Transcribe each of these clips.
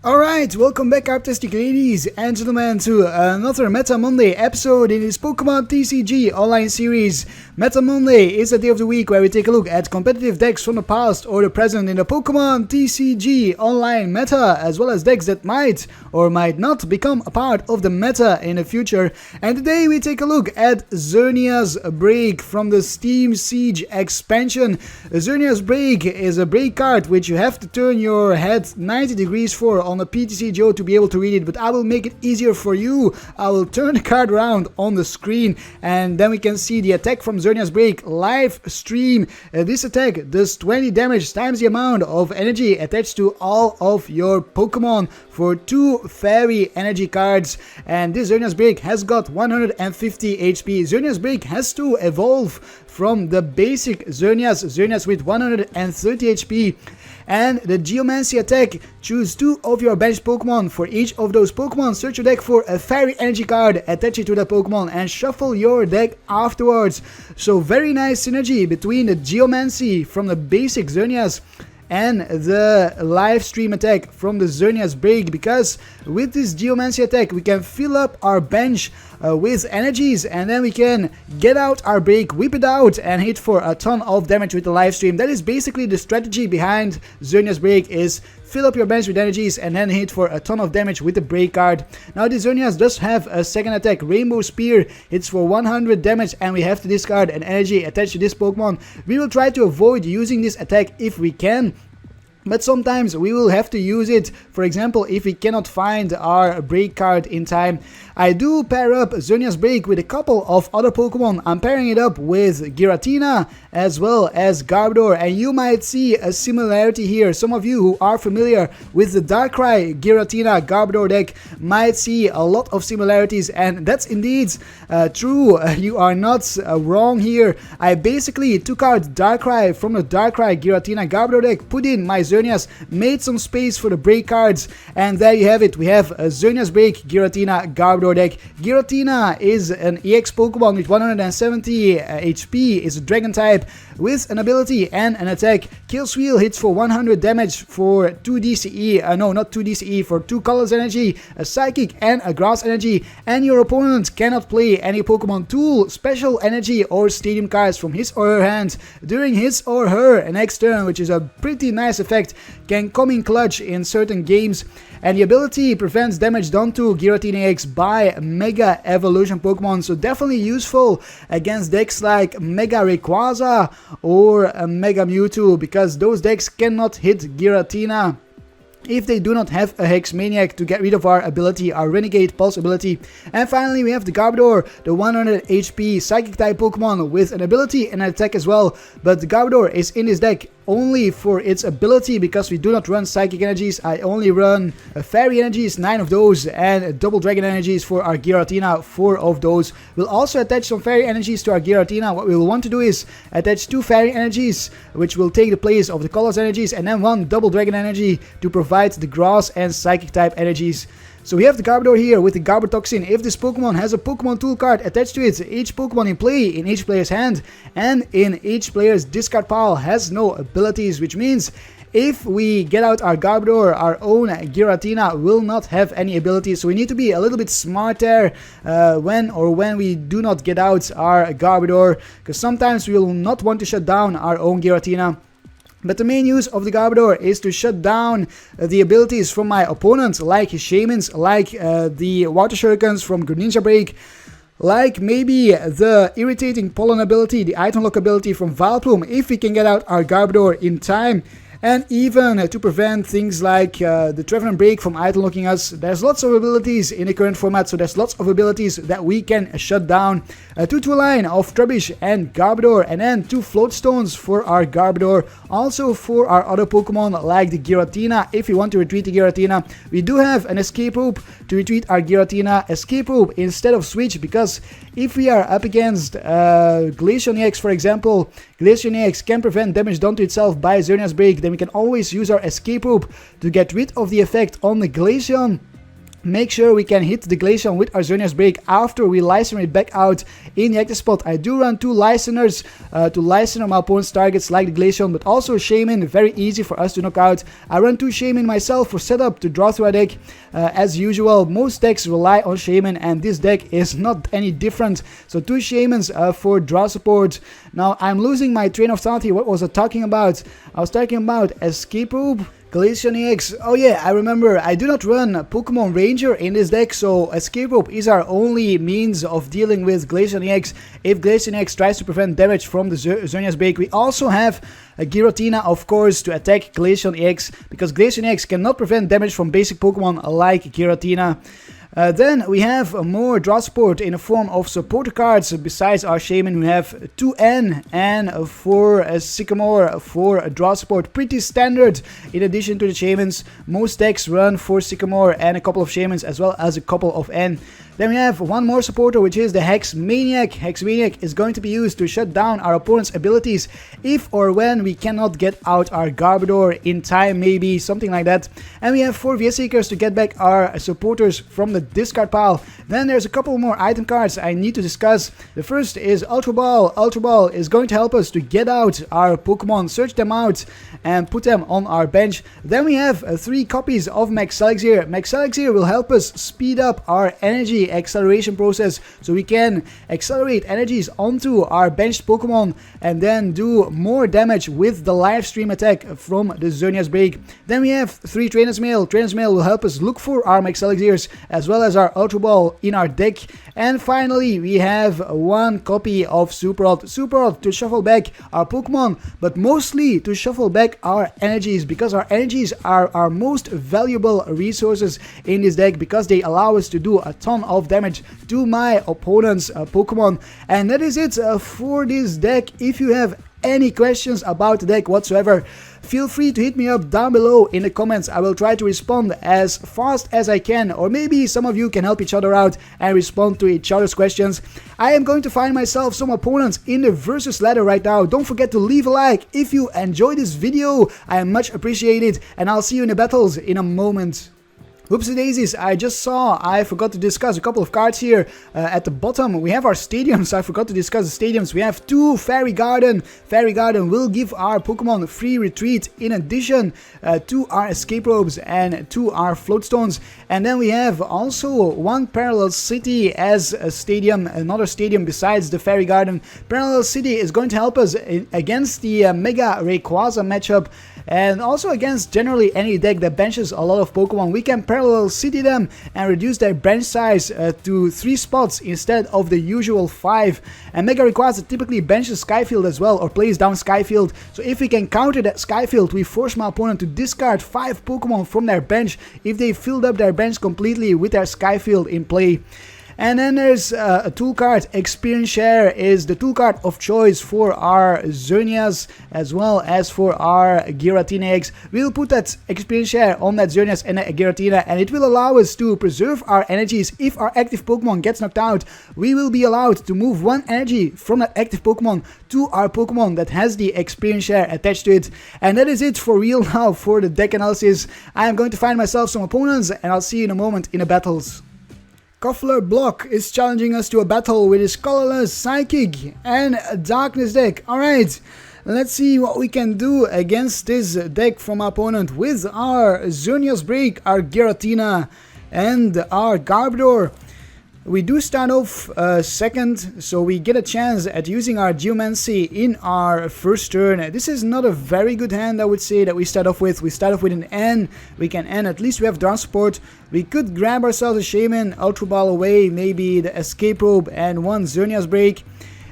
Alright, welcome back artistic ladies and gentlemen to another Meta Monday episode in this Pokémon TCG Online series. Meta Monday is the day of the week where we take a look at competitive decks from the past or the present in the Pokémon TCG Online meta, as well as decks that might or might not become a part of the meta in the future. And today we take a look at Xerneas BREAK from the Steam Siege expansion. Xerneas BREAK is a break card which you have to turn your head 90 degrees for on the PTC Joe to be able to read it, but I will make it easier for you. I will turn the card around on the screen and then we can see the attack from Xerneas BREAK live stream. This attack does 20 damage times the amount of energy attached to all of your Pokemon for 2 fairy energy cards, and this Xerneas BREAK has got 150 HP. Xerneas BREAK has to evolve from the basic Xerneas with 130 HP. And the Geomancy attack, choose 2 of your bench Pokemon. For each of those Pokemon, search your deck for a Fairy Energy card, attach it to that Pokemon and shuffle your deck afterwards. So very nice synergy between the Geomancy from the basic Xerneas and the live stream attack from the Xerneas BREAK, because with this Geomancy attack we can fill up our bench with energies, and then we can get out our BREAK, whip it out and hit for a ton of damage with the live stream. That is basically the strategy behind Xerneas BREAK, is fill up your bench with energies and then hit for a ton of damage with the BREAK card. Now this Xerneas does have a second attack, Rainbow Spear, hits for 100 damage and we have to discard an energy attached to this Pokemon. We will try to avoid using this attack if we can, but sometimes we will have to use it, for example if we cannot find our BREAK card in time. I do pair up Xerneas BREAK with a couple of other Pokemon. I'm pairing it up with Giratina as well as Garbodor, and you might see a similarity here. Some of you who are familiar with the Darkrai Giratina Garbodor deck might see a lot of similarities, and that's indeed true. You are not wrong here. I basically took out Darkrai from the Darkrai Giratina Garbodor deck, put in my Xerneas, made some space for the BREAK cards, and there you have it. We have a Xerneas BREAK Giratina Garbodor deck. Giratina is an EX Pokemon with 170 HP, is a Dragon type with an ability and an attack. Kill Sweel hits for 100 damage for 2 DCE, no not 2 DCE, for 2 Colors energy, a Psychic and a Grass energy, and your opponent cannot play any Pokemon Tool, Special Energy or Stadium cards from his or her hand during his or her next turn, which is a pretty nice effect, can come in clutch in certain games. And the ability prevents damage done to Giratina-EX by Mega Evolution Pokemon, so definitely useful against decks like Mega Rayquaza or Mega Mewtwo, because those decks cannot hit Giratina if they do not have a Hex Maniac to get rid of our ability, our Renegade Pulse ability. And finally we have the Garbodor, the 100 HP Psychic type Pokemon with an ability and an attack as well, but the Garbodor is in this deck only for its ability, because we do not run Psychic energies. I only run Fairy energies, 9 of those, and Double Dragon energies for our Giratina, 4 of those. We'll also attach some Fairy energies to our Giratina. What we will want to do is attach 2 Fairy energies, which will take the place of the Colors energies, and then 1 Double Dragon energy to provide the Grass and Psychic type energies. So we have the Garbodor here with the Garbotoxin. If this Pokemon has a Pokemon Tool card attached to it, each Pokemon in play in each player's hand and in each player's discard pile has no abilities, which means if we get out our Garbodor, our own Giratina will not have any abilities. So we need to be a little bit smarter when we do not get out our Garbodor, because sometimes we will not want to shut down our own Giratina. But the main use of the Garbodor is to shut down the abilities from my opponent, like his Shaymins, like the Water Shurikens from Greninja BREAK, like maybe the Irritating Pollen ability, the Item Lock ability from Vileplume, if we can get out our Garbodor in time. And even to prevent things like the Trevenant Break from item locking us. There's lots of abilities in the current format, so there's lots of abilities that we can shut down. 2 line of Trubbish and Garbodor, and then 2 Float Stones for our Garbodor. Also for our other Pokemon like the Giratina, if we want to retreat the Giratina, we do have an Escape Rope to retreat our Giratina. Escape Rope instead of Switch, because if we are up against Glaceon-EX, for example, Glaceon-EX can prevent damage done to itself by Xerneas BREAK, then we can always use our Escape Rope to get rid of the effect on the Glaceon. make sure we can hit the Glaceon with our Xerneas BREAK after we Lysander it back out in the active spot. I do run 2 Lysanders to Lysander my opponent's targets like the Glaceon, but also Shaymin, very easy for us to knock out. I run 2 Shaymin myself for setup to draw through a deck. As usual, most decks rely on Shaymin, and this deck is not any different. So 2 Shaymins for draw support. Now I'm losing my train of thought here. What was I talking about? I was talking about Escape Rope, Giratina-EX. Oh yeah, I remember. I do not run Pokemon Ranger in this deck, so Escape Rope is our only means of dealing with Giratina-EX if Giratina-EX tries to prevent damage from the Xerneas BREAK. We also have a Giratina, of course, to attack Giratina-EX, because Giratina-EX cannot prevent damage from basic Pokemon like Giratina. Then we have more draw support in the form of supporter cards. Besides our Shaymin, we have 2 N and 4 Sycamore for draw support. Pretty standard in addition to the Shaymins. Most decks run 4 Sycamore and a couple of Shaymins as well as a couple of N. Then we have one more supporter, which is the Hex Maniac. Hex Maniac is going to be used to shut down our opponent's abilities if or when we cannot get out our Garbodor in time, maybe, something like that. And we have 4 VS Seekers to get back our supporters from the discard pile. Then there's a couple more item cards I need to discuss. The first is Ultra Ball. Ultra Ball is going to help us to get out our Pokemon, search them out, and put them on our bench. Then we have 3 copies of Max Elixir. Max Elixir will help us speed up our energy acceleration process, so we can accelerate energies onto our benched Pokemon and then do more damage with the live stream attack from the Xerneas BREAK. Then we have 3 Trainer's Mail. Trainer's Mail will help us look for our Max Elixirs as well as our Ultra Ball in our deck. And finally, we have 1 copy of Super Rod. Super Rod to shuffle back our Pokemon, but mostly to shuffle back our energies, because our energies are our most valuable resources in this deck, because they allow us to do a ton of damage to my opponent's Pokemon. And that is it for this deck. If you have any questions about the deck whatsoever, feel free to hit me up down below in the comments. I will try to respond as fast as I can, or maybe some of you can help each other out and respond to each other's questions. I am going to find myself some opponents in the versus ladder right now. Don't forget to leave a like if you enjoyed this video. I am much appreciated, and I'll see you in the battles in a moment. Whoopsie daisies, I forgot to discuss a couple of cards here. At the bottom we have our stadiums. I forgot to discuss the stadiums. We have 2 Fairy Garden. Fairy Garden will give our Pokemon free retreat in addition to our escape ropes and to our float stones. And then we have also 1 Parallel City as a stadium, another stadium besides the Fairy Garden. Parallel City is going to help us against the Mega Rayquaza matchup, and also against generally any deck that benches a lot of Pokemon. We can Parallel City them and reduce their bench size to 3 spots instead of the usual 5. And Mega Rayquaza typically benches Skyfield as well, or plays down Skyfield. So if we can counter that Skyfield, we force my opponent to discard 5 Pokemon from their bench if they filled up their bench completely with their Skyfield in play. And then there's a tool card. Experience Share is the tool card of choice for our Xerneas as well as for our Giratina-EX. We'll put that Experience Share on that Xerneas and that Giratina, and it will allow us to preserve our energies. If our active Pokemon gets knocked out, we will be allowed to move 1 energy from that active Pokemon to our Pokemon that has the Experience Share attached to it. And that is it for real now for the deck analysis. I am going to find myself some opponents, and I'll see you in a moment in the battles. Koffler Block is challenging us to a battle with his colorless Psychic and Darkness deck. Alright, let's see what we can do against this deck from our opponent with our Xerneas BREAK, our Giratina, and our Garbodor. We do start off second, so we get a chance at using our Geomancy in our first turn. This is not a very good hand, I would say, that we start off with. We start off with an N. We can N, at least we have draw support. We could grab ourselves a Shaymin, Ultra Ball away, maybe the Escape Rope, and 1 Xerneas BREAK.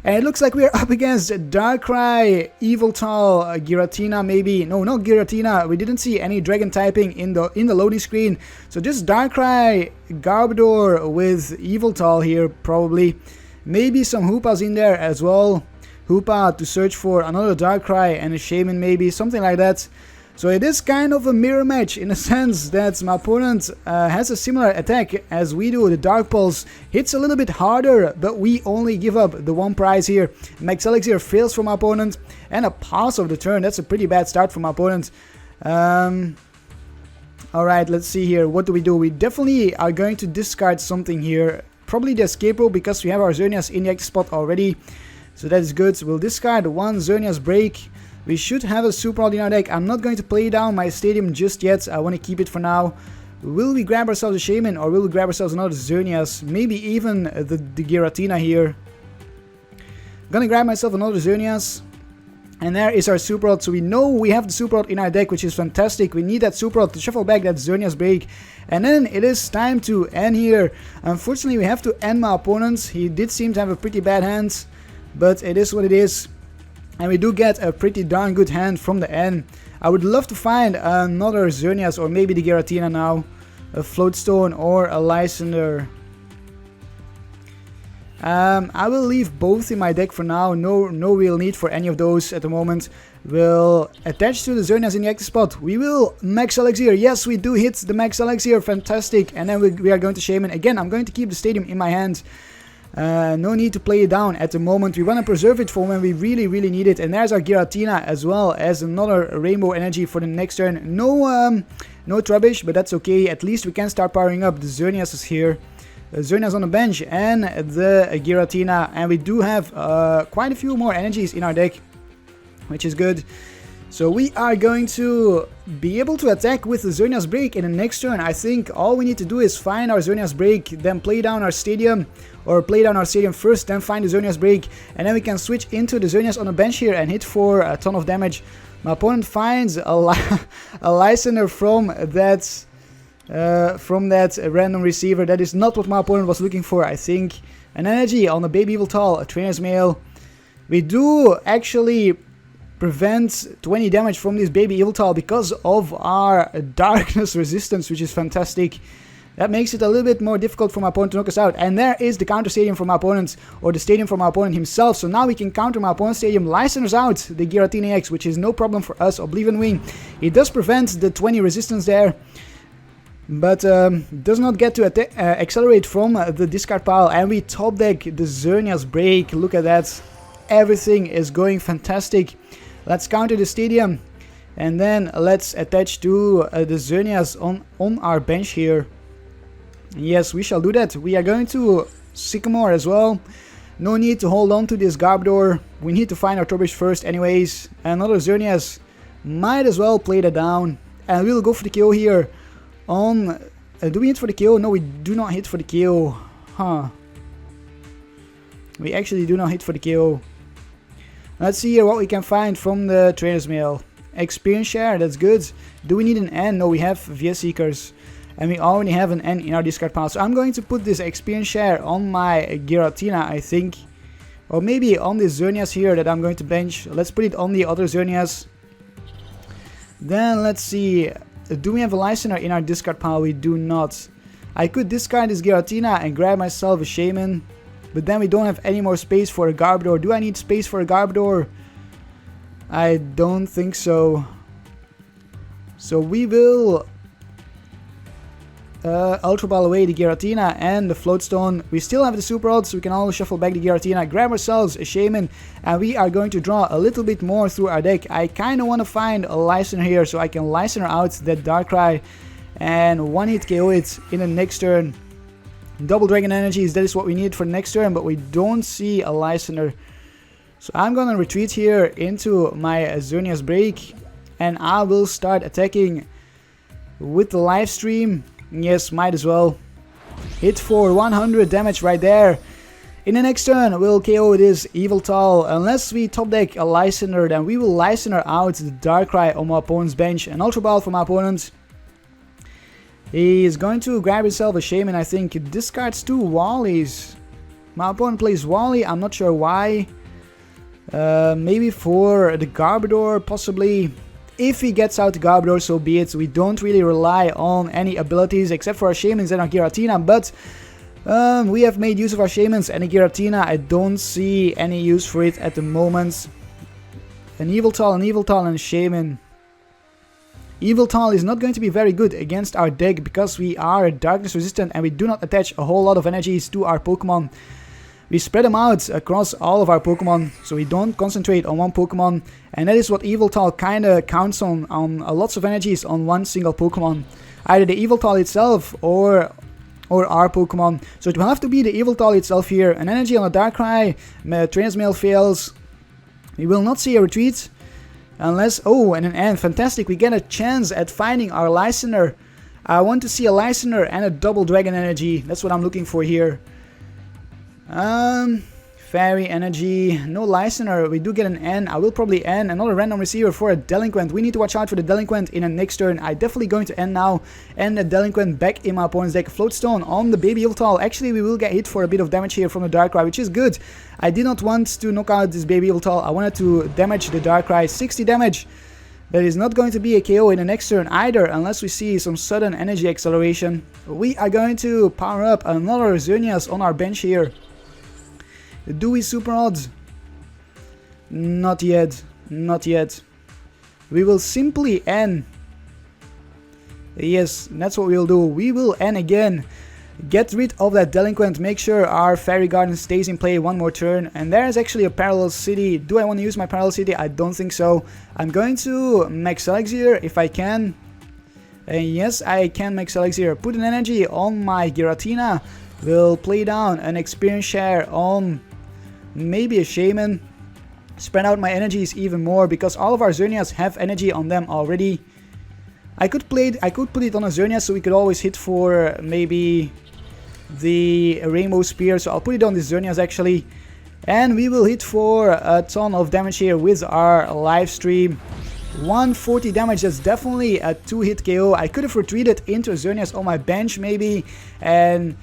And it looks like we are up against Darkrai, Yveltal, Giratina maybe. No, not Giratina. We didn't see any dragon typing in the loading screen. So just Darkrai, Garbodor with Yveltal here probably. Maybe some Hoopas in there as well. Hoopa to search for another Darkrai and a Shaymin maybe, something like that. So it is kind of a mirror match in a sense that my opponent has a similar attack as we do. The Dark Pulse hits a little bit harder, but we only give up the 1 prize here. Max Elixir fails from my opponent, and a pass of the turn. That's a pretty bad start from my opponent. Alright, let's see here. What do? We definitely are going to discard something here. Probably the escape rope, because we have our Xerneas in the active spot already. So that is good. We'll discard one Xerneas break. We should have a super rod in our deck. I'm not going to play down my stadium just yet. I want to keep it for now. Will we grab ourselves a Shaymin, or will we grab ourselves another Xerneas? Maybe even the Giratina here. Gonna grab myself another Xerneas. And there is our super rod. So we know we have the super rod in our deck, which is fantastic. We need that super rod to shuffle back that Xerneas break. And then it is time to end here. Unfortunately, we have to end my opponent. He did seem to have a pretty bad hand, but it is what it is. And we do get a pretty darn good hand from the end. I would love to find another Xerneas, or maybe the Giratina now. A Floatstone or a Lysander. I will leave both in my deck for now. No real need for any of those at the moment. We'll attach to the Xerneas in the active spot. We will max Elixir. Yes, we do hit the max Elixir. Fantastic. And then we are going to Shaymin. Again, I'm going to keep the stadium in my hand. No need to play it down at the moment. We want to preserve it for when we really need it. And there's our Giratina, as well as another Rainbow Energy for the next turn. No Trubbish, but that's okay. At least we can start powering up. The Xerneas is here. Xerneas on the bench and the Giratina, and we do have quite a few more energies in our deck, which is good. So we are going to be able to attack with the Xerneas break in the next turn. I think all we need to do is find our Xerneas break, then play down our stadium, or play down our stadium first, then find the Xerneas break, and then we can switch into the Xerneas on the bench here and hit for a ton of damage. My opponent finds a Lysander from that random receiver. That is not what my opponent was looking for, I think. An energy on the baby Yveltal, a trainer's mail. We do actually prevent 20 damage from this baby Yveltal because of our darkness resistance, which is fantastic. That makes it a little bit more difficult for my opponent to knock us out. And there is the counter stadium for my opponent, or the stadium for my opponent himself. So now we can counter my opponent's stadium, Lysanders out the Giratina-EX, which is no problem for us. Oblivion Wing. It does prevent the 20 resistance there, but does not get to accelerate from the discard pile. And we top deck the Xerneas break. Look at that. Everything is going fantastic. Let's counter the stadium. And then let's attach to the Xerneas on our bench here. Yes, we shall do that. We are going to Sycamore as well. No need to hold on to this Garbodor. We need to find our Trubbish first anyways. Another Xerneas. Might as well play that down. And we'll go for the KO here. Do we hit for the KO? No, we do not hit for the KO. Huh. We actually do not hit for the KO. Let's see here what we can find from the Trainer's Mail. Experience share, that's good. Do we need an N? No, we have VS Seekers. And we already have an N in our discard pile. So I'm going to put this experience share on my Giratina, I think. Or maybe on this Xerneas here that I'm going to bench. Let's put it on the other Xerneas. Then let's see. Do we have a Lysander in our discard pile? We do not. I could discard this Giratina and grab myself a Shaymin. But then we don't have any more space for a Garbodor. Do I need space for a Garbodor? I don't think so. So we will Ultra Ball away the Giratina and the Floatstone. We still have the Super Rod, so we can always shuffle back the Giratina, grab ourselves a Shaymin, and we are going to draw a little bit more through our deck. I kind of want to find a Lysander here, so I can Lysander out that Darkrai and one-hit KO it in the next turn. Double Dragon Energies, that is what we need for next turn, but we don't see a Lysander. So I'm gonna retreat here into my Xerneas break, and I will start attacking with the live stream. Yes, might as well. Hit for 100 damage right there. In the next turn, we'll KO this Yveltal. Unless we top deck a Lysander, then we will Lysander out the Darkrai on my opponent's bench. An Ultra Ball for my opponent. He is going to grab himself a Shaymin, I think. He discards two Wallies. My opponent plays Wally, I'm not sure why. Maybe for the Garbodor, possibly. If he gets out the Garbodor, so be it. We don't really rely on any abilities except for our Shaymins and our Giratina, but we have made use of our Shaymins and a Giratina. I don't see any use for it at the moment. An Yveltal, and a Shaymin. Yveltal is not going to be very good against our deck because we are darkness resistant and we do not attach a whole lot of energies to our Pokemon. We spread them out across all of our Pokemon, so we don't concentrate on one Pokemon, and that is what Yveltal kinda counts on lots of energies on one single Pokemon. either the Yveltal itself or our Pokemon. So it will have to be the Yveltal itself here. An energy on a Darkrai, Trainer's Mail fails. We will not see a retreat unless, oh, and an N, fantastic, we get a chance at finding our Listener. I want to see a Listener and a double Dragon Energy, that's what I'm looking for here. Fairy Energy, no Listener, we do get an N. I will probably N, another random receiver for a Delinquent. We need to watch out for the Delinquent in the next turn. I'm definitely going to N now, and the Delinquent back in my opponent's deck. Floatstone on the baby Yveltal. Actually, we will get hit for a bit of damage here from the Darkrai, which is good. I did not want to knock out this baby Yveltal, I wanted to damage the Darkrai. 60 damage. There is not going to be a KO in the next turn either, unless we see some sudden energy acceleration. We are going to power up another Xerneas on our bench here. Do we super odds? Not yet, not yet. We will simply N. Yes, that's what we'll do. We will N again. Get rid of that Delinquent, make sure our Fairy Garden stays in play one more turn. And there is actually a Parallel City. Do I want to use my Parallel City? I don't think so. I'm going to Max Elixir if I can. And yes, I can Max Elixir. Put an energy on my Giratina. We'll play down an experience share on maybe a Shaymin. Spread out my energies even more because all of our Xerneas have energy on them already. I could put it on a Xerneas so we could always hit for maybe the Rainbow Spear. So I'll put it on the Xerneas actually. And we will hit for a ton of damage here with our live stream. 140 damage, that's definitely a 2-hit KO. I could have retreated into a Xerneas on my bench maybe. And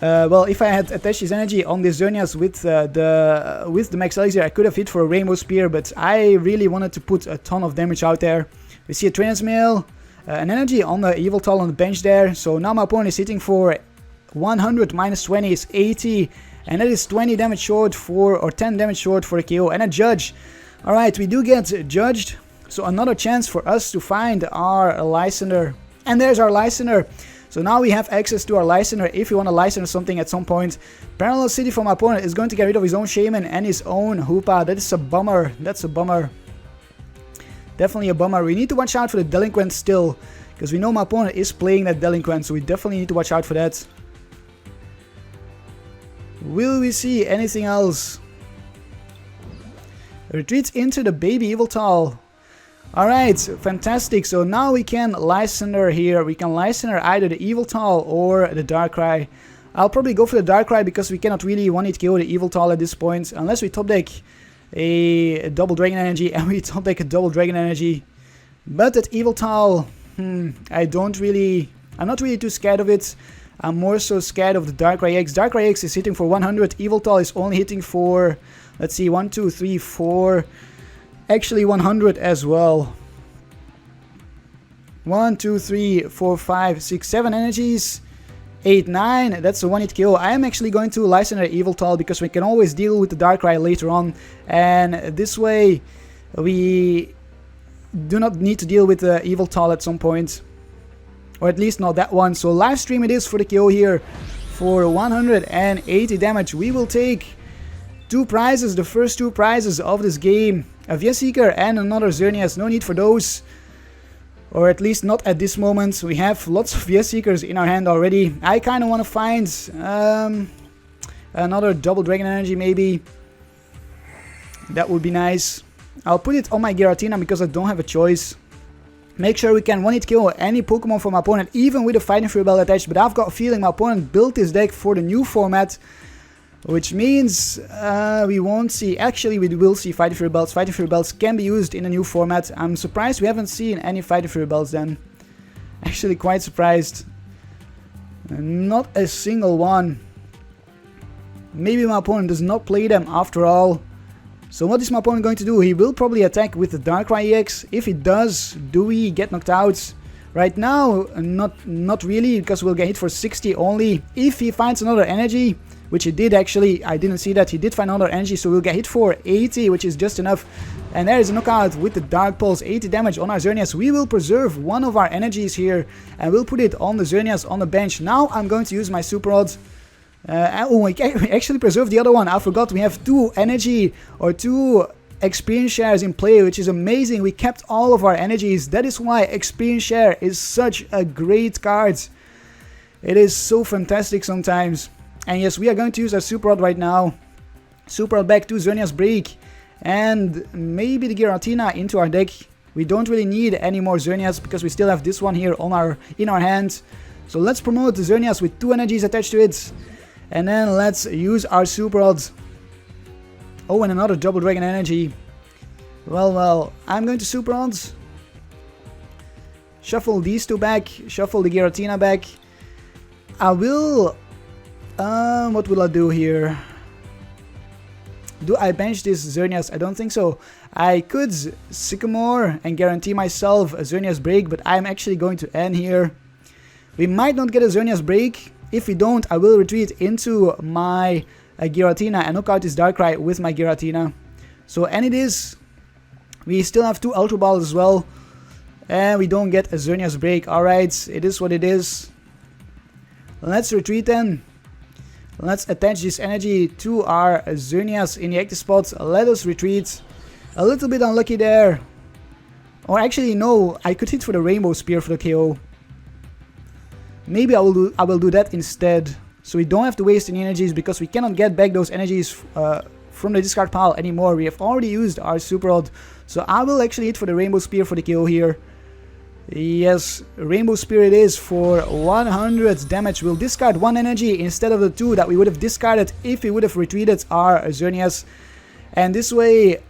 well, if I had attached his energy on this Xerneas with the Max Elixir, I could have hit for a Rainbow Spear, but I really wanted to put a ton of damage out there. We see a Trainer's Mail, an energy on the Yveltal on the bench there, so now my opponent is hitting for 100 minus 20 is 80, and that is 20 damage short for, or 10 damage short for a KO, and a Judge. Alright, we do get judged, so another chance for us to find our Listener, and there's our Listener. So now we have access to our Listener if we want to Listener something at some point. Parallel City from my opponent is going to get rid of his own Shaymin and his own Hoopa. That is a bummer. That's a bummer. Definitely a bummer. We need to watch out for the Delinquent still, because we know my opponent is playing that Delinquent, so we definitely need to watch out for that. Will we see anything else? Retreats into the baby Yveltal. Alright, fantastic. So now we can Listener here. We can Listener either the Yveltal or the Darkrai. I'll probably go for the Darkrai because we cannot really one-hit KO the Yveltal at this point, unless we top deck a double Dragon Energy and we top deck a double Dragon Energy. But that Yveltal, I'm not really too scared of it. I'm more so scared of the Darkrai EX. Darkrai EX is hitting for 100. Yveltal is only hitting for, let's see, 1, 2, 3, 4. Actually 100 as well. 1, 2, 3, 4, 5, 6, 7 energies. 8, 9, that's a 1-hit KO. I am actually going to Listener Yveltal because we can always deal with the Darkrai later on. And this way we do not need to deal with the Yveltal at some point. Or at least not that one. So live stream it is for the KO here. For 180 damage. We will take 2 prizes, the first 2 prizes of this game. A Seeker and another Xerneas, no need for those. Or at least not at this moment. We have lots of Seekers in our hand already. I kind of want to find another double Dragon Energy maybe. That would be nice. I'll put it on my Giratina because I don't have a choice. Make sure we can one-hit kill any Pokemon from my opponent, even with a Fighting Fury Belt attached. But I've got a feeling my opponent built this deck for the new format. Which means we won't see, actually we will see Fighting Fury Belts. Fighting Fury Belts can be used in a new format. I'm surprised we haven't seen any Fighting Fury Belts then. Actually quite surprised. Not a single one. Maybe my opponent does not play them after all. So what is my opponent going to do? He will probably attack with the Darkrai EX. If he does, do we get knocked out? Right now, not really, because we'll get hit for 60 only. If he finds another energy, which he did actually, I didn't see that, he did find another energy, so we'll get hit for 80, which is just enough. And there is a knockout with the Dark Pulse, 80 damage on our Xerneas. We will preserve one of our energies here, and we'll put it on the Xerneas on the bench. Now I'm going to use my Super Rod. Oh, we actually preserved the other one. I forgot we have 2 energy, or 2 experience shares in play, which is amazing. We kept all of our energies. That is why experience share is such a great card. It is so fantastic sometimes. And yes, we are going to use our Super Rod right now. Super Rod back to Xerneas BREAK. And maybe the Giratina into our deck. We don't really need any more Xerneas because we still have this one here on in our hand. So let's promote the Xerneas with 2 energies attached to it. And then let's use our Super Rod. Oh, and another Double Dragon energy. Well, I'm going to Super Rod. Shuffle these 2 back. Shuffle the Giratina back. I will... what will I do here? Do I bench this Xerneas? I don't think so. I could Sycamore and guarantee myself a Xerneas BREAK, but I'm actually going to end here. We might not get a Xerneas BREAK. If we don't, I will retreat into my Giratina and knock out this Darkrai with my Giratina. So, and it is. We still have 2 Ultra Balls as well. And we don't get a Xerneas BREAK. Alright, it is what it is. Let's retreat then. Let's attach this energy to our Xerneas in the active spot. Let us retreat. A little bit unlucky there. Or actually, no, I could hit for the Rainbow Spear for the KO. Maybe I will do that instead. So we don't have to waste any energies because we cannot get back those energies from the discard pile anymore. We have already used our Super Rod. So I will actually hit for the Rainbow Spear for the KO here. Yes, Rainbow Spear it is for 100 damage. We'll discard 1 energy instead of the 2 that we would have discarded if we would have retreated our Xerneas. And this way,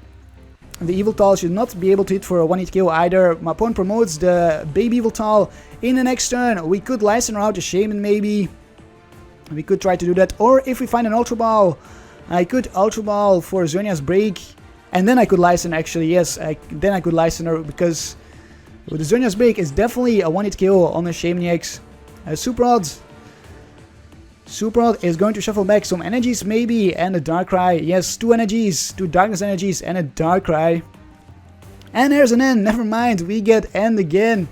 the Yveltal should not be able to hit for a 1-hit KO either. My opponent promotes the baby Yveltal. In the next turn, we could license out a Shaymin maybe. We could try to do that. Or if we find an Ultra Ball, I could Ultra Ball for Xerneas BREAK. And then I could license actually, yes. Then I could license her because... the Xerneas BREAK is definitely a 1-hit KO on the Shaymin-EX. Super Rod. Super Rod is going to shuffle back some energies maybe and a Darkrai. Yes, 2 energies, 2 darkness energies and a Darkrai. And there's an N, never mind, we get N again.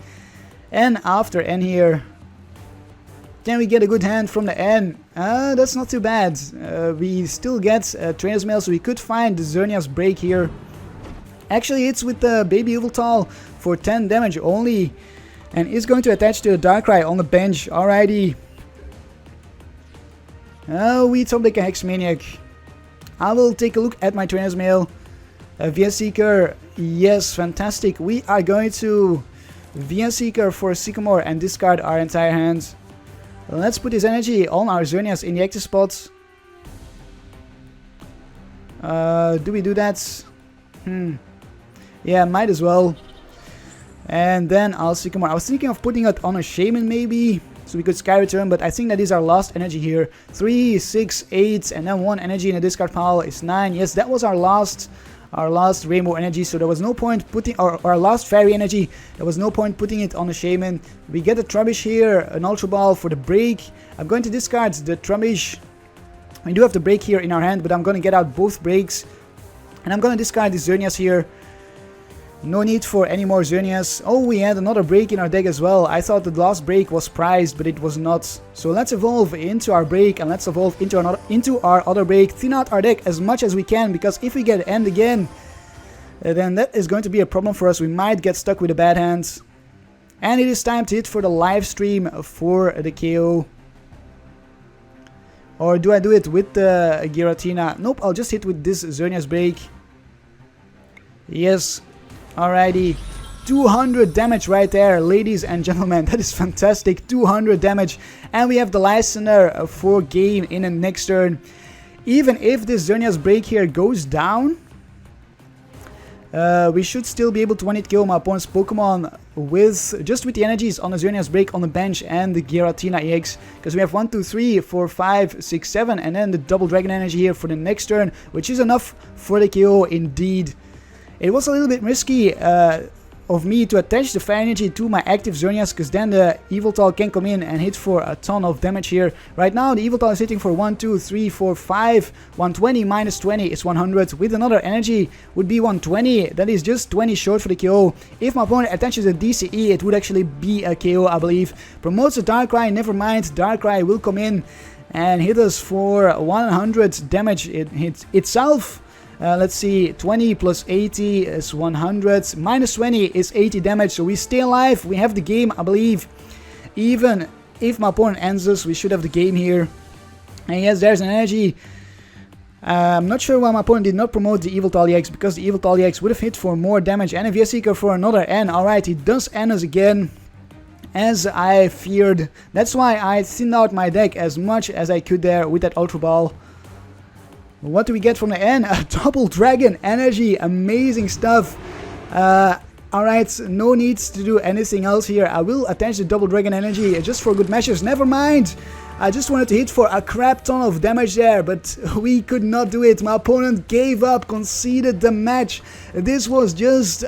And after N here. Can we get a good hand from the N? That's not too bad. We still get Trainer's Mail, so we could find the Xerneas BREAK here. Actually, it's with the baby Yveltal for 10 damage only. And is going to attach to the Darkrai on the bench. Alrighty. We top deck a Hex Maniac. I will take a look at my Trainer's Mail. VS Seeker. Yes, fantastic. We are going to VS Seeker for Sycamore and discard our entire hand. Let's put this energy on our Xerneas in the active spot. Do we do that? Yeah, might as well. And then I'll Sycamore. I was thinking of putting it on a Shaymin maybe, so we could Sky Return, but I think that is our last energy here. 3, 6, 8, and then 1 energy in the discard pile is 9. Yes, that was our last rainbow energy, so there was no point putting our last fairy energy. There was no point putting it on a Shaymin. We get a Trubbish here, an Ultra Ball for the BREAK. I'm going to discard the Trubbish. We do have the BREAK here in our hand, but I'm going to get out both BREAKs. And I'm going to discard the Xerneas here. No need for any more Xerneas. Oh, we had another BREAK in our deck as well. I thought the last BREAK was prized, but it was not. So let's evolve into our BREAK and let's evolve into our other BREAK. Thin out our deck as much as we can, because if we get End again, then that is going to be a problem for us. We might get stuck with a bad hand. And it is time to hit for the live stream for the KO. Or do I do it with the Giratina? Nope, I'll just hit with this Xerneas BREAK. Yes. Alrighty. 200 damage right there, ladies and gentlemen. That is fantastic. 200 damage. And we have the Listener for game in the next turn. Even if this Xerneas BREAK here goes down, we should still be able to one-hit kill my opponent's Pokemon with the energies on the Xerneas BREAK on the bench and the Giratina-EX. Because we have 1, 2, 3, 4, 5, 6, 7, and then the double dragon energy here for the next turn, which is enough for the KO indeed. It was a little bit risky of me to attach the fire energy to my active Xerneas, because then the Yveltal can come in and hit for a ton of damage here. Right now the Yveltal is hitting for 1, 2, 3, 4, 5, 120 minus 20 is 100. With another energy would be 120. That is just 20 short for the KO. If my opponent attaches a DCE, it would actually be a KO, I believe. Promotes a Darkrai, never mind. Darkrai will come in and hit us for 100 damage. It hits itself. Let's see, 20 plus 80 is 100, minus 20 is 80 damage, so we stay alive, we have the game, I believe. Even if my opponent ends us, we should have the game here. And yes, there's an energy. I'm not sure why my opponent did not promote the Yveltal EX, because the Yveltal EX would have hit for more damage, and a VS Seeker for another N. Alright, he does end us again, as I feared. That's why I thinned out my deck as much as I could there with that Ultra Ball. What do we get from the N? A double dragon energy, amazing stuff. Alright, no needs to do anything else here. I will attach the double dragon energy just for good measures. Never mind. I just wanted to hit for a crap ton of damage there, but we could not do it. My opponent gave up, conceded the match. This was just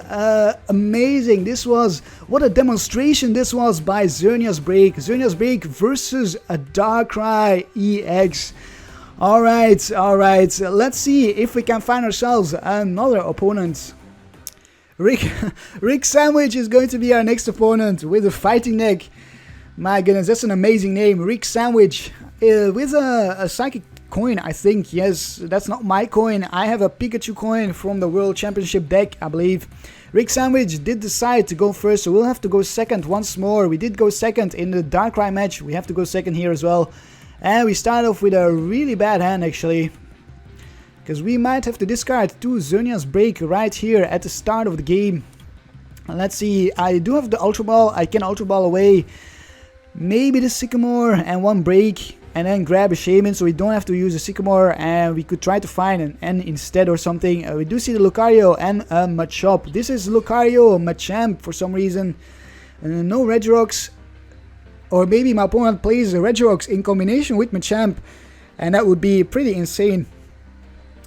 amazing. This was, what a demonstration this was by Xerneas BREAK. Xerneas BREAK versus a Darkrai EX. Alright, let's see if we can find ourselves another opponent. Rick Sandwich is going to be our next opponent with a fighting deck. My goodness, that's an amazing name. Rick Sandwich with a psychic coin, I think. Yes, that's not my coin. I have a Pikachu coin from the World Championship deck, I believe. Rick Sandwich did decide to go first, so we'll have to go second once more. We did go second in the Darkrai match. We have to go second here as well. And we start off with a really bad hand, actually. Because we might have to discard 2 Xerneas BREAK right here at the start of the game. And let's see, I do have the Ultra Ball. I can Ultra Ball away. Maybe the Sycamore and 1 break, and then grab a Shaymin, so we don't have to use the Sycamore, and we could try to find an N instead or something. We do see the Lucario and a Machop. This is Lucario, Machamp for some reason. No Regirox, or maybe my opponent plays Regirox in combination with Machamp, and that would be pretty insane.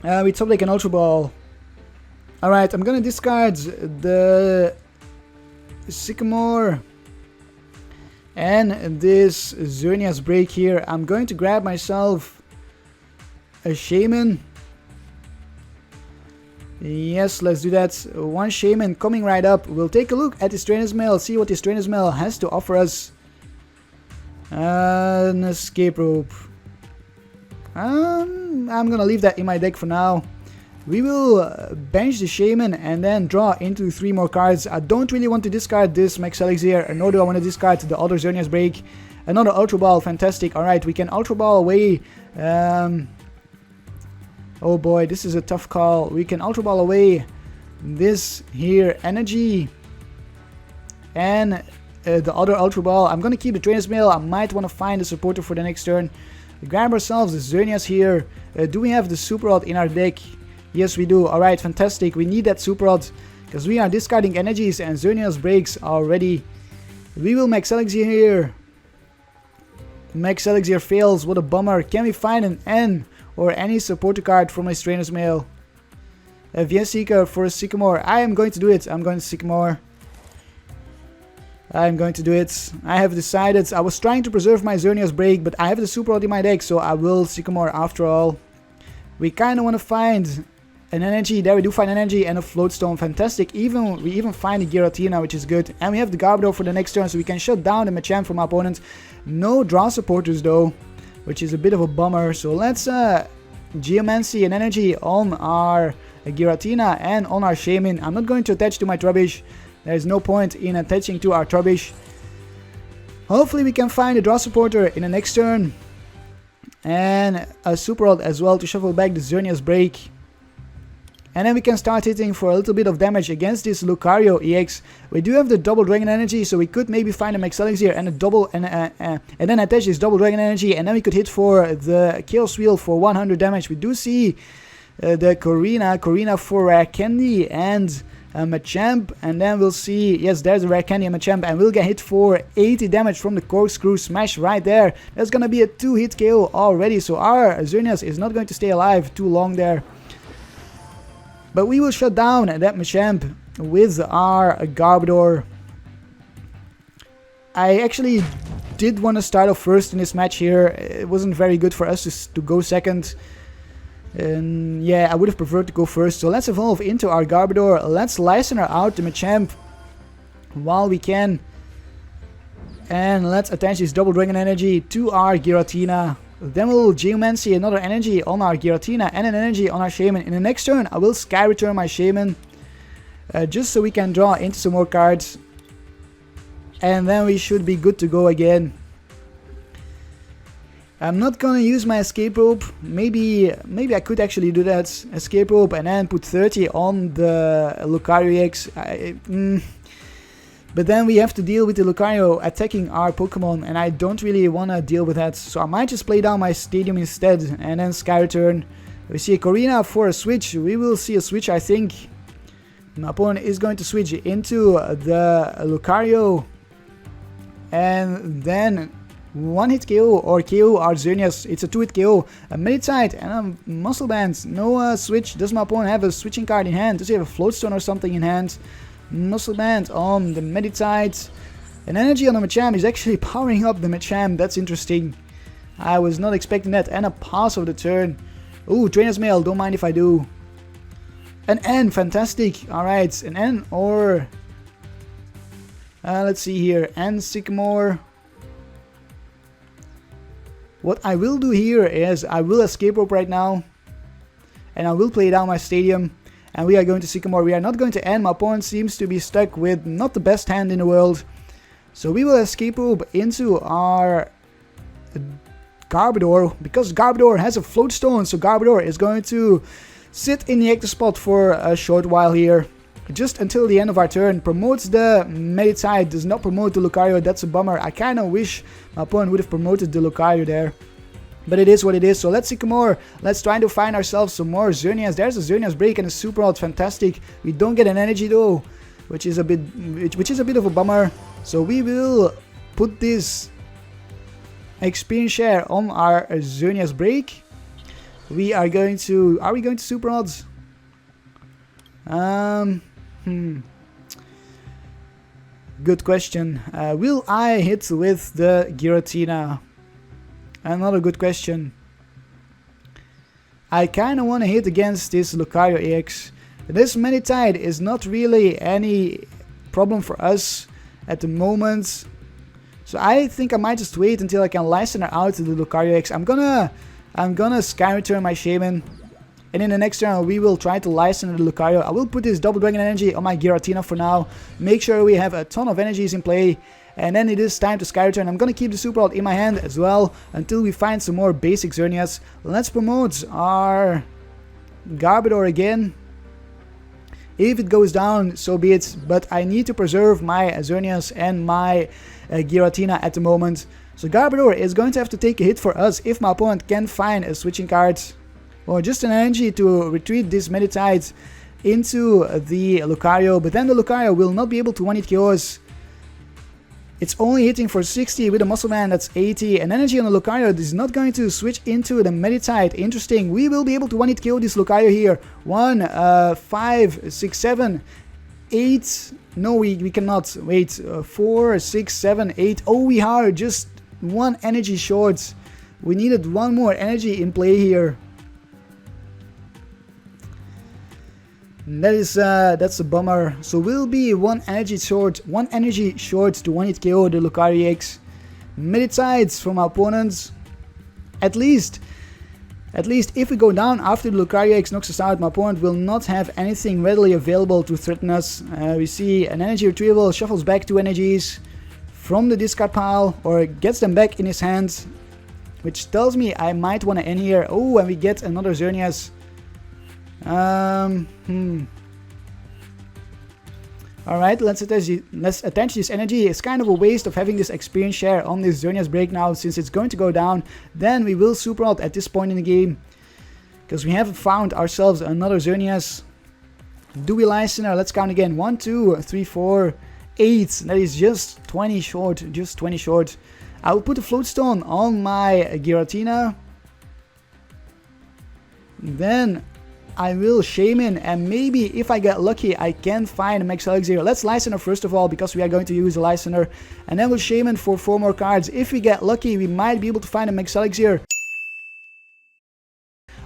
We top like an Ultra Ball. Alright, I'm gonna discard the Sycamore and this Xerneas BREAK here. I'm going to grab myself a Shaymin. Yes, let's do that. 1 Shaymin coming right up. We'll take a look at this Trainer's Mail, see what this Trainer's Mail has to offer us. An escape rope. I'm gonna leave that in my deck for now. We will bench the Shaymin and then draw into 3 more cards. I don't really want to discard this Max Elixir, nor do I want to discard the other Xerneas BREAK. Another Ultra Ball, fantastic. Alright, we can Ultra Ball away. Oh boy, this is a tough call. We can Ultra Ball away this here energy. And the other Ultra Ball. I'm gonna keep the Trainer's Mail. I might want to find a supporter for the next turn. We grab ourselves the Xerneas here. Do we have the Super Rod in our deck? Yes, we do. Alright, fantastic. We need that Super Rod because we are discarding energies and Xerneas breaks already. We will Max Elixir here. Max Elixir fails. What a bummer. Can we find an N or any supporter card from his Trainer's Mail? A VS Seeker for a Sycamore. I am going to do it. I'm going to Sycamore. I'm going to do it. I have decided. I was trying to preserve my Xerneas BREAK, but I have the Super Rod in my deck, so I will Sycamore after all. We kind of want to find an energy. There we do find energy and a Floatstone. Fantastic. We even find a Giratina, which is good. And we have the Garbodor for the next turn, so we can shut down the Machamp from our opponent. No draw supporters though, which is a bit of a bummer. So let's Geomancy and energy on our Giratina and on our Shaymin. I'm not going to attach to my Trubbish. There's no point in attaching to our Trubbish. Hopefully we can find a draw supporter in the next turn. And a Super Rod as well to shuffle back the Xerneas BREAK. And then we can start hitting for a little bit of damage against this Lucario EX. We do have the double dragon energy, so we could maybe find a Max Elixir and a double and then attach this double dragon energy, and then we could hit for the Chaos Wheel for 100 damage. We do see the Corina for Rare Candy and Machamp, and then we'll see, yes, there's a Rare Candy and Machamp, and we'll get hit for 80 damage from the Corkscrew Smash right there. That's gonna be a 2-hit KO already, so our Xerneas is not going to stay alive too long there. But we will shut down that Machamp with our Garbodor. I actually did want to start off first in this match here. It wasn't very good for us to go second. And yeah, I would have preferred to go first. So let's evolve into our Garbodor. Let's Lysander out the Machamp while we can. And let's attach this double dragon energy to our Giratina. Then we'll Geomancy another energy on our Giratina and an energy on our Shaymin. In the next turn, I will Sky Return my Shaymin. Just so we can draw into some more cards. And then we should be good to go again. I'm not gonna use my escape rope. Maybe I could actually do that. Escape rope and then put 30 on the Lucario EX. But then we have to deal with the Lucario attacking our Pokemon, and I don't really want to deal with that. So I might just play down my stadium instead and then Sky Return. We see a Korrina for a switch. We will see a switch, I think. My opponent is going to switch into the Lucario. And then one hit KO or KO our Xerneas. It's a 2-hit KO. A Meditite and a Muscle Band. No switch. Does my opponent have a switching card in hand? Does he have a Floatstone or something in hand? Muscle Band on the Meditite. An energy on the Medicham is actually powering up the Medicham. That's interesting. I was not expecting that. And a pass of the turn. Ooh, Trainer's Mail. Don't mind if I do. An N. Fantastic. Alright. An N or... let's see here. N Sycamore. What I will do here is I will escape rope right now. And I will play down my stadium. And we are going to Sycamore. We are not going to end. My opponent seems to be stuck with not the best hand in the world. So we will escape rope into our Garbodor. Because Garbodor has a Floatstone. So Garbodor is going to sit in the active spot for a short while here. Just until the end of our turn. Promotes the Meditite. Does not promote the Lucario. That's a bummer. I kind of wish my opponent would have promoted the Lucario there. But it is what it is. So let's see more. Let's try to find ourselves some more Xerneas. There's a Xerneas break and a super rod. Fantastic. We don't get an energy though, which is a bit of a bummer. So we will put this experience share on our Xerneas break. We are going to. Are we going to super rods? Good question. Will I hit with the Giratina? Another good question. I kind of want to hit against this Lucario EX. This Meditite is not really any problem for us at the moment. So I think I might just wait until I can license her out to the Lucario EX. I'm gonna Sky Return my Shaymin. And in the next turn we will try to license the Lucario. I will put this Double Dragon energy on my Giratina for now. Make sure we have a ton of energies in play. And then it is time to Sky Return. I'm gonna keep the Super Rod in my hand as well until we find some more basic Xerneas. Let's promote our Garbodor again. If it goes down, so be it. But I need to preserve my Xerneas and my Giratina at the moment. So Garbodor is going to have to take a hit for us if my opponent can find a switching card. Or just an energy to retreat this Meditite into the Lucario. But then the Lucario will not be able to one-hit KO us. It's only hitting for 60 with a Muscle Man, that's 80. And energy on the Lucario is not going to switch into the Meditite. Interesting. We will be able to one-hit KO this Lucario here. 1, 5, 6, 7, 8. No, we cannot. Wait. 4, 6, 7, 8. Oh, we are just one energy short. We needed one more energy in play here. That's a bummer. So we'll be one energy short to one-hit KO the Lucario EX. Meditites from our opponents. At least if we go down after the Lucario EX knocks us out, my opponent will not have anything readily available to threaten us. We see an energy retrieval, shuffles back 2 energies from the discard pile, or gets them back in his hand, which tells me I might want to end here. Oh, and we get another Xerneas. Alright, let's attach this energy. It's kind of a waste of having this experience share on this Xerneas break now, since it's going to go down. Then we will Super Rod at this point in the game, because we haven't found ourselves another Xerneas. Do we license her? Let's count again. 1, 2, 3, 4, 8. That is just 20 short. Just 20 short. I will put a Floatstone on my Giratina. Then I will Shaymin, and maybe if I get lucky I can find a Max Elixir. Let's license her first of all, because we are going to use a licenser, and then we'll Shaymin for 4 more cards. If we get lucky we might be able to find a Max Elixir.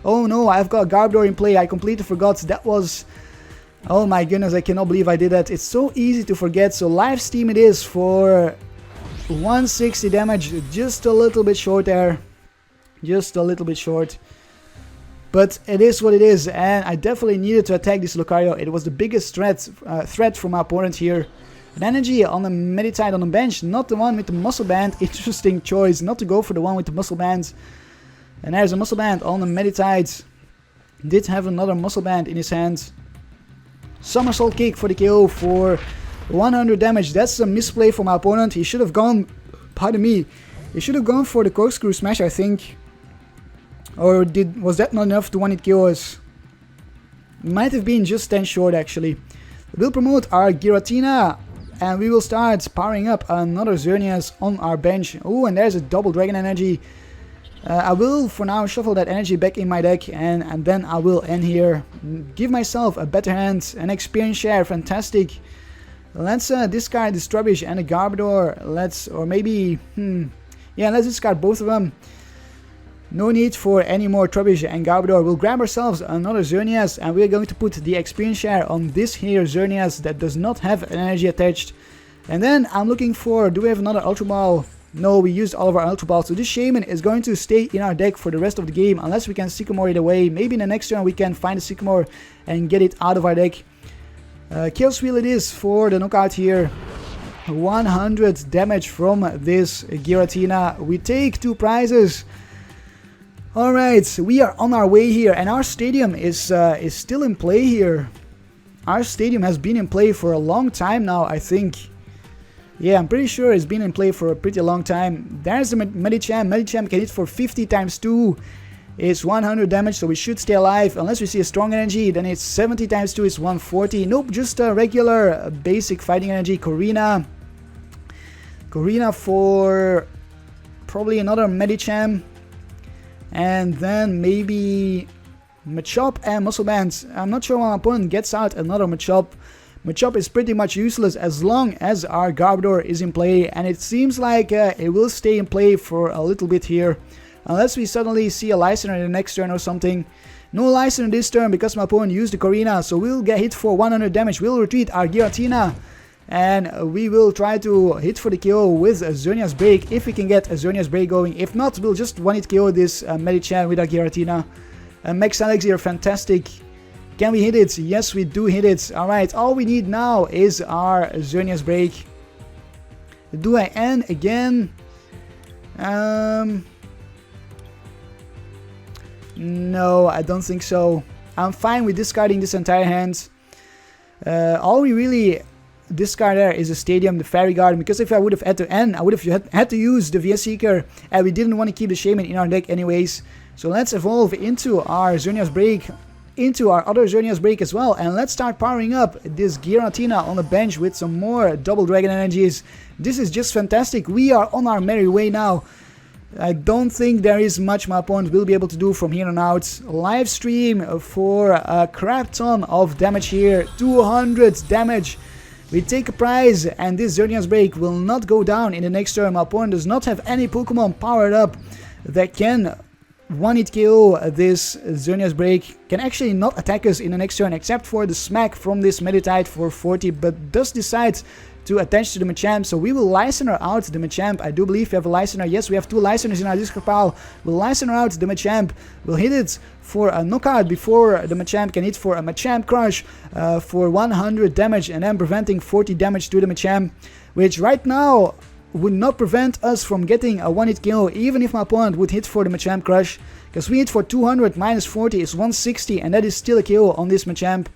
Oh no, I've got Garbodor in play. I completely forgot. That was... Oh my goodness, I cannot believe I did that. It's so easy to forget. So live steam it is for 160 damage, just a little bit short there. Just a little bit short. But it is what it is, and I definitely needed to attack this Lucario. It was the biggest threat from my opponent here. An energy on the Medicham on the bench, not the one with the muscle band. Interesting choice, not to go for the one with the muscle band. And there's a muscle band on the Medicham. Did have another muscle band in his hand. Somersault kick for the KO for 100 damage. That's a misplay for my opponent. He should have gone, pardon me, he should have gone for the corkscrew smash, I think. Or was that not enough to one-hit KO us? Might have been just 10 short actually. We'll promote our Giratina and we will start powering up another Xerneas on our bench. Oh, and there's a double dragon energy. I will for now shuffle that energy back in my deck and then I will end here. Give myself a better hand, an experience share, fantastic. Let's discard this Trubbish and a Garbodor. Let's discard both of them. No need for any more Trubbish and Garbodor. We'll grab ourselves another Xerneas and we're going to put the experience share on this here Xerneas that does not have an energy attached. And then I'm looking for, do we have another Ultra Ball? No, we used all of our Ultra Balls. So this Shaymin is going to stay in our deck for the rest of the game unless we can Sycamore it away. Maybe in the next turn we can find a Sycamore and get it out of our deck. Chaos Wheel it is for the knockout here. 100 damage from this Giratina. We take 2 prizes. Alright, we are on our way here and our stadium is still in play here. Our stadium has been in play for a long time now, I think. Yeah, I'm pretty sure it's been in play for a pretty long time. There's the Medicham. Medicham can hit for 50 times 2. It's 100 damage, so we should stay alive. Unless we see a strong energy, then it's 70 times 2 is 140. Nope, just a regular basic fighting energy. Corina for probably another Medicham. And then maybe Machop and Muscle Bands. I'm not sure when my opponent gets out another Machop. Machop is pretty much useless as long as our Garbodor is in play. And it seems like it will stay in play for a little bit here. Unless we suddenly see a Lysander in the next turn or something. No Lysander this turn because my opponent used the Corina. So we'll get hit for 100 damage. We'll retreat our Giratina. And we will try to hit for the KO with a Xerneas BREAK if we can get a Xerneas BREAK going. If not, we'll just one-hit KO this Medicham with our Giratina. Max Elixir, fantastic. Can we hit it? Yes, we do hit it. Alright, all we need now is our Xerneas BREAK. Do I end again? No, I don't think so. I'm fine with discarding this entire hand. All we really discard there is a stadium, the Fairy Garden, because if I would have had to end, I would have had to use the VS Seeker, and we didn't want to keep the Shaymin in our deck anyways. So let's evolve into our Xerneas BREAK, into our other Xerneas BREAK as well, and let's start powering up this Giratina on the bench with some more double dragon energies. This is just fantastic. We are on our merry way now. I don't think there is much my opponent will be able to do from here on out. Live stream for a crap ton of damage here, 200 damage. We take a prize and this Xerneas BREAK will not go down in the next turn. My opponent does not have any Pokemon powered up that can one-hit KO this Xerneas BREAK. Can actually not attack us in the next turn except for the smack from this Meditite for 40, but does decide to attach to the Machamp. So we will Lysander out the Machamp. I do believe we have a Lysander. Yes, we have 2 Lysanders in our discard pile. We'll Lysander out the Machamp. We'll hit it for a knockout before the Machamp can hit for a Machamp Crush for 100 damage and then preventing 40 damage to the Machamp, which right now would not prevent us from getting a one-hit KO even if my opponent would hit for the Machamp Crush, because we hit for 200 minus 40 is 160 and that is still a KO on this Machamp.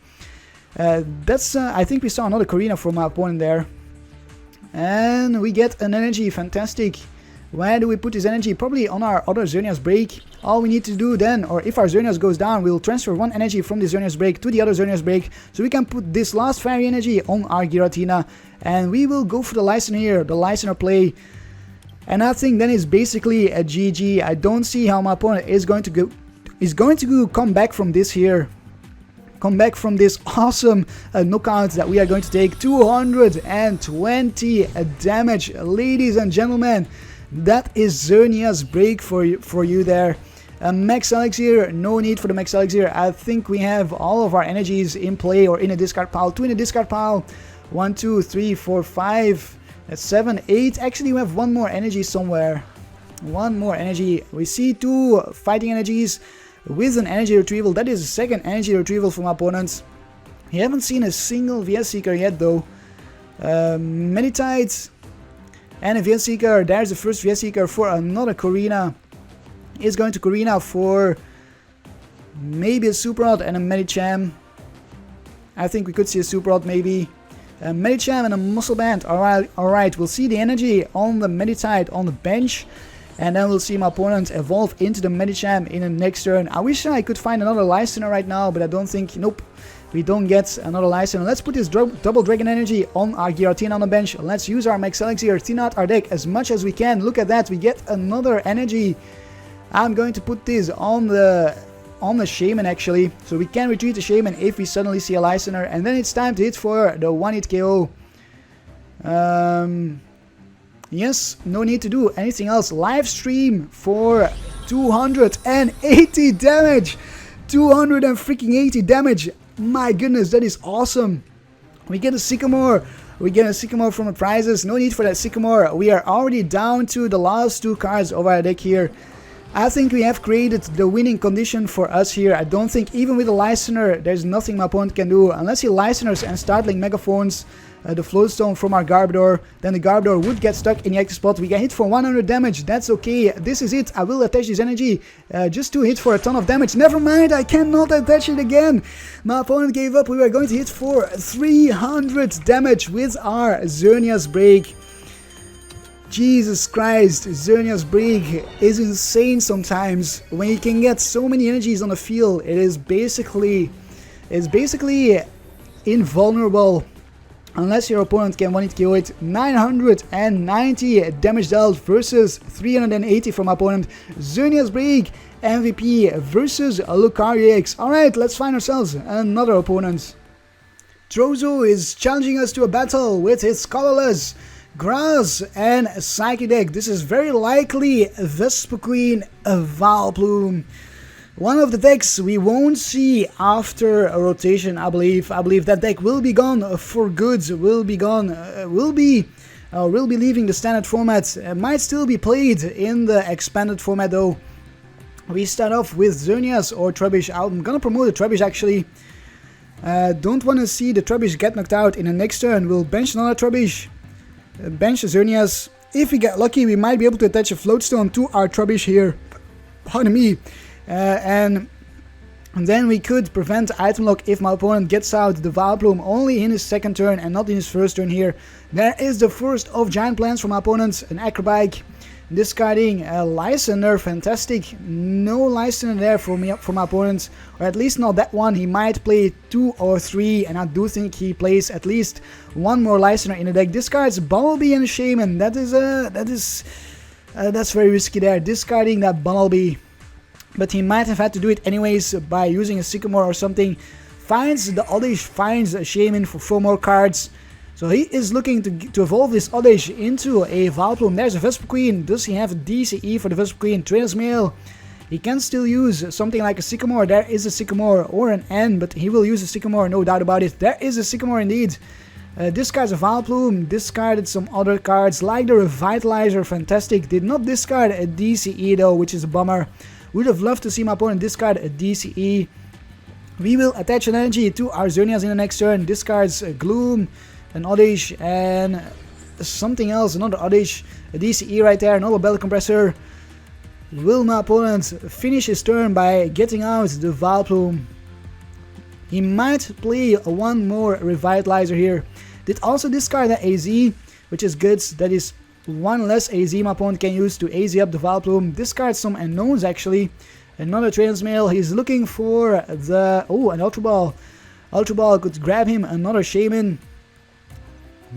I think we saw another Corina from my opponent there. And we get an energy, fantastic. Where do we put this energy? Probably on our other Xerneas BREAK. All we need to do then, or if our Xerneas goes down, we'll transfer 1 energy from the Xerneas BREAK to the other Xerneas BREAK. So we can put this last fairy energy on our Giratina. And we will go for the Lysander here, the Lysander play. And I think then it's basically a GG. I don't see how my opponent is going to come back from this here. Come back from this awesome knockout that we are going to take. 220 damage, ladies and gentlemen. That is Xerneas BREAK for you there. Max Elixir, no need for the Max Elixir. I think we have all of our energies in play or in a discard pile. 2 in the discard pile. 1, 2, 3, 4, 5. That's 7, 8. Actually, we have 1 more energy somewhere. One more energy. We see 2 fighting energies with an energy retrieval. That is the second energy retrieval from opponents. We haven't seen a single VS Seeker yet though. Meditite and a VS Seeker. There's the first VS Seeker for another Korrina. Is going to Korrina for maybe a Super Rod and a Medicham. I think we could see a Super Rod maybe. Medicham and a Muscle Band. Alright, we'll see the energy on the Meditite on the bench. And then we'll see my opponent evolve into the Medicham in the next turn. I wish I could find another Lysander right now, but I don't think, nope. We don't get another Lysander. Let's put this double Dragon energy on our Giratina on the bench. Let's use our Max Elixir, thin out our deck as much as we can. Look at that, we get another energy. I'm going to put this on the Shaymin actually, so we can retreat the Shaymin if we suddenly see a Lysander. And then it's time to hit for the 1-hit KO. Yes, no need to do anything else. Live stream for 280 damage. 280 damage. My goodness, that is awesome. We get a Sycamore. We get a Sycamore from the prizes. No need for that Sycamore. We are already down to the last 2 cards of our deck here. I think we have created the winning condition for us here. I don't think even with a Lysander there's nothing my opponent can do. Unless he Lysanders and startling Megaphones the Floatstone from our Garbodor, then the Garbodor would get stuck in the active spot. We get hit for 100 damage, that's okay. This is it, I will attach this energy just to hit for a ton of damage. Never mind, I cannot attach it again. My opponent gave up. We were going to hit for 300 damage with our Xerneas BREAK. Jesus Christ, Xerneas BREAK is insane sometimes. When you can get so many energies on the field, it's basically invulnerable. Unless your opponent can 1-hit KO it. 990 damage dealt versus 380 from opponent. Xerneas BREAK MVP versus Lucario EX. Alright, let's find ourselves another opponent. Trozo is challenging us to a battle with his colorless Grass and Psychic deck. This is very likely Vespiquen Vileplume. One of the decks we won't see after a rotation, I believe. I believe that deck will be gone for good. Will be leaving the standard format. Might still be played in the expanded format though. We start off with Xerneas or Trubbish. I'm gonna promote the Trubbish actually. Don't want to see the Trubbish get knocked out in the next turn. We'll bench another Trubbish. Bench Xerneas. If we get lucky, we might be able to attach a Floatstone to our Trubbish here. Pardon me. And then we could prevent item lock if my opponent gets out the Vileplume only in his second turn and not in his first turn here. There is the first of giant plans from my opponent, an Acrobike. Discarding a Lysander, fantastic. No Lysander there for my opponent, or at least not that one. He might play 2 or 3, and I do think he plays at least one more Lysander in the deck. Discards Bumblebee and Shaymin. That's very risky there, discarding that Bumblebee. But he might have had to do it anyways by using a Sycamore or something. Finds the Oddish, finds a Shaymin for 4 more cards. So he is looking to evolve this Oddish into a Vileplume. There's a Vespiquen. Does he have a DCE for the Vespiquen? Trails Mail. He can still use something like a Sycamore. There is a Sycamore or an N, but he will use a Sycamore, no doubt about it. There is a Sycamore indeed. Discards a Vileplume. Discarded some other cards like the Revitalizer. Fantastic. Did not discard a DCE though, which is a bummer. Would have loved to see my opponent discard a DCE. We will attach an energy to our Xerneas in the next turn. Discards a Gloom, an Oddish, and something else, another Oddish, a DCE right there, another Bell Compressor. Will my opponent finish his turn by getting out the Vileplume? He might play one more Revitalizer here. Did also discard the AZ, which is good. That is one less AZ my opponent can use to AZ up the Vileplume. Discard some Unknowns actually. Another Trails Mail. He's looking for the... oh, an Ultra Ball. Ultra Ball could grab him another Shaymin.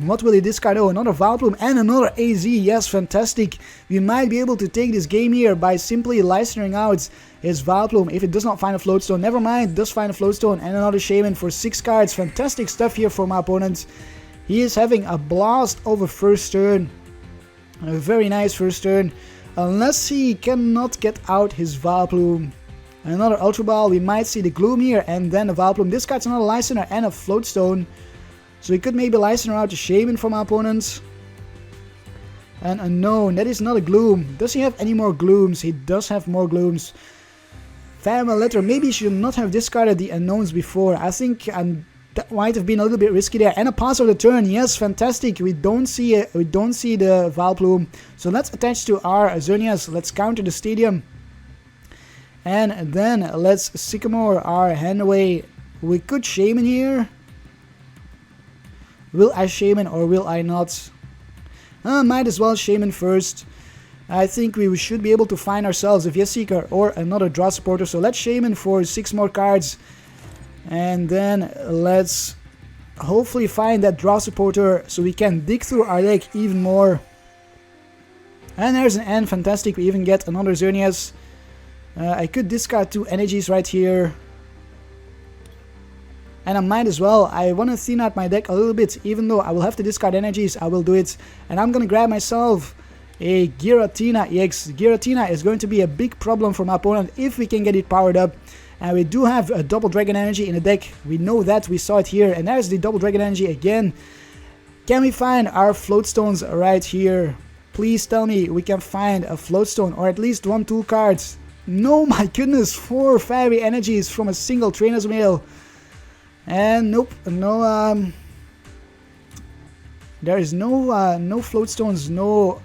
What will he discard? Oh, another Vileplume and another AZ. Yes, fantastic. We might be able to take this game here by simply Lysandering out his Vileplume. If it does not find a Floatstone, never mind. Does find a Floatstone and another Shaymin for 6 cards. Fantastic stuff here for my opponent. He is having a blast over first turn. A very nice first turn. Unless he cannot get out his Vileplume. Another Ultra Ball. We might see the Gloom here and then a Vileplume. Discards another Lysander and a Floatstone. So we could maybe Lysander out the Shaymin from our opponents. An unknown. That is not a gloom. Does he have any more glooms? He does have more glooms. Farewell letter. Maybe he should not have discarded the unknowns before. I think that might have been a little bit risky there. And a pass of the turn. Yes, fantastic. We don't see the Vileplume. So let's attach to our Xerneas. Let's counter the stadium. And then let's Sycamore our hand away. We could Shaymin here. Will I Shaymin or will I not? Might as well Shaymin first. I think we should be able to find ourselves a Seeker or another draw supporter. So let's Shaymin for 6 more cards. And then let's hopefully find that draw supporter so we can dig through our deck even more. And there's an end. Fantastic. We even get another Xerneas. I could discard 2 energies right here. And I might as well. I want to thin out my deck a little bit. Even though I will have to discard energies, I will do it. And I'm going to grab myself a Giratina-EX. Giratina is going to be a big problem for my opponent if we can get it powered up. And we do have a double dragon energy in the deck. We know that. We saw it here. And there's the double dragon energy again. Can we find our floatstones right here? Please tell me we can find a floatstone or at least 1 tool card. No, my goodness. 4 fairy energies from a single trainer's mail. And nope, no, there is no floatstones, no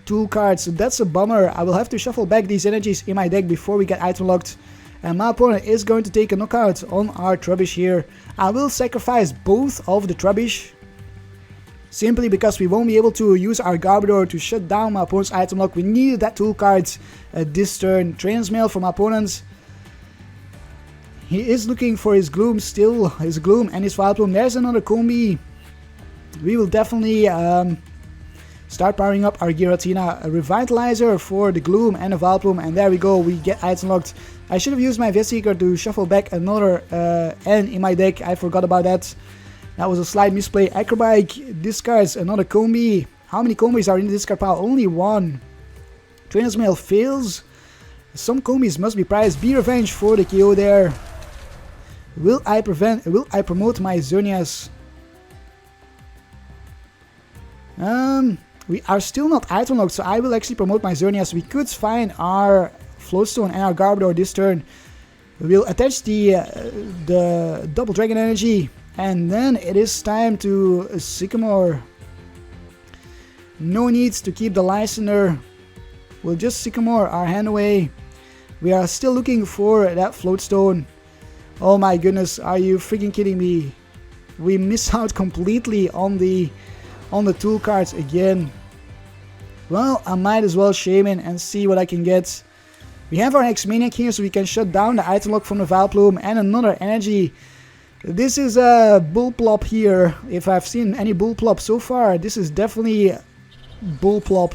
tool cards, so that's a bummer. I will have to shuffle back these energies in my deck before we get item locked. And my opponent is going to take a knockout on our Trubbish here. I will sacrifice both of the Trubbish, simply because we won't be able to use our Garbodor to shut down my opponent's item lock. We needed that tool card this turn. Trainer's mail from my opponent. He is looking for his Gloom still, his Gloom and his Vileplume. There's another Combi. We will definitely start powering up our Giratina. A Revitalizer for the Gloom and the Vileplume, and there we go, we get item locked. I should have used my Seeker to shuffle back another N in my deck. I forgot about that. That was a slight misplay. Acrobike discards another Combi. How many Combis are in the discard pile? Only 1. Trainer's Mail fails. Some Combis must be prized. Be Revenge for the KO there. Will I promote my Xerneas? We are still not item locked, so I will actually promote my Xerneas. We could find our Floatstone and our Garbodor this turn. We'll attach the double dragon energy, and then it is time to Sycamore. No need to keep the Listener. We'll just Sycamore our hand away. We are still looking for that Floatstone. Oh my goodness, are you freaking kidding me? We miss out completely on the tool cards again. Well, I might as well Shaymin and see what I can get. We have our X-Maniac here, so we can shut down the item lock from the Vileplume and another energy. This is a Bullplop here. If I've seen any Bullplop so far, this is definitely Bullplop.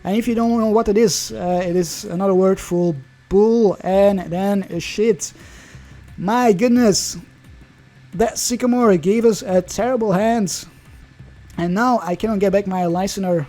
And if you don't know what it is another word for bull and then shit. My goodness, that Sycamore gave us a terrible hand. And now I cannot get back my Listener.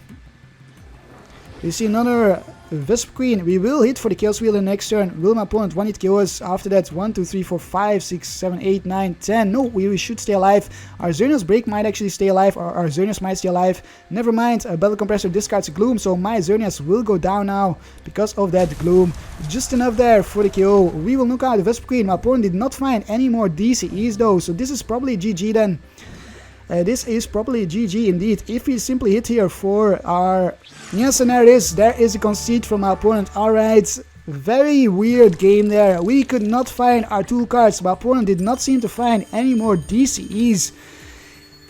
You see another Vespiquen. We will hit for the Chaos Wheel in the next turn. Will my opponent 1-hit KO us after that? 1, 2, 3, 4, 5, 6, 7, 8, 9, 10. No, we should stay alive. Our Xerneas Break might actually stay alive, or our Xerneas might stay alive. Never mind, a Battle Compressor discards Gloom, so my Xerneas will go down now because of that Gloom. Just enough there for the KO. We will knock out the Vespiquen. My opponent did not find any more DCEs though, so this is probably GG then. This is probably GG indeed. If we simply hit here for our... Yes, and there is a concede from our opponent. Alright, very weird game there. We could not find our tool cards. My opponent did not seem to find any more DCEs.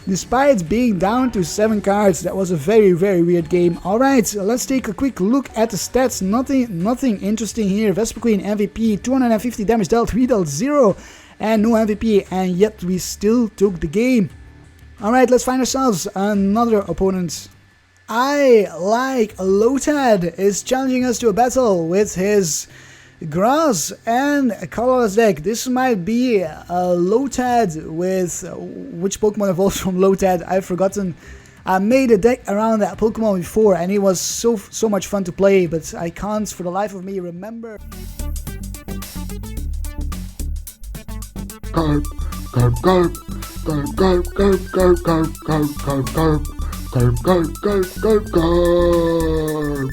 Despite being down to 7 cards, that was a very weird game. Alright, let's take a quick look at the stats. Nothing interesting here. Vespiquen MVP, 250 damage dealt, we dealt 0, and no MVP, and yet we still took the game. Alright, let's find ourselves another opponent. I like Lotad is challenging us to a battle with his Grass and colorless deck. This might be a Lotad with which Pokemon evolves from Lotad. I've forgotten. I made a deck around that Pokemon before and it was so much fun to play, but I can't for the life of me remember. Karp, Karp, Karp, Karp, Karp, Karp, Karp, Karp, Karp, Karp, Karp, Karp, Karp, Karp, Karp, Karp.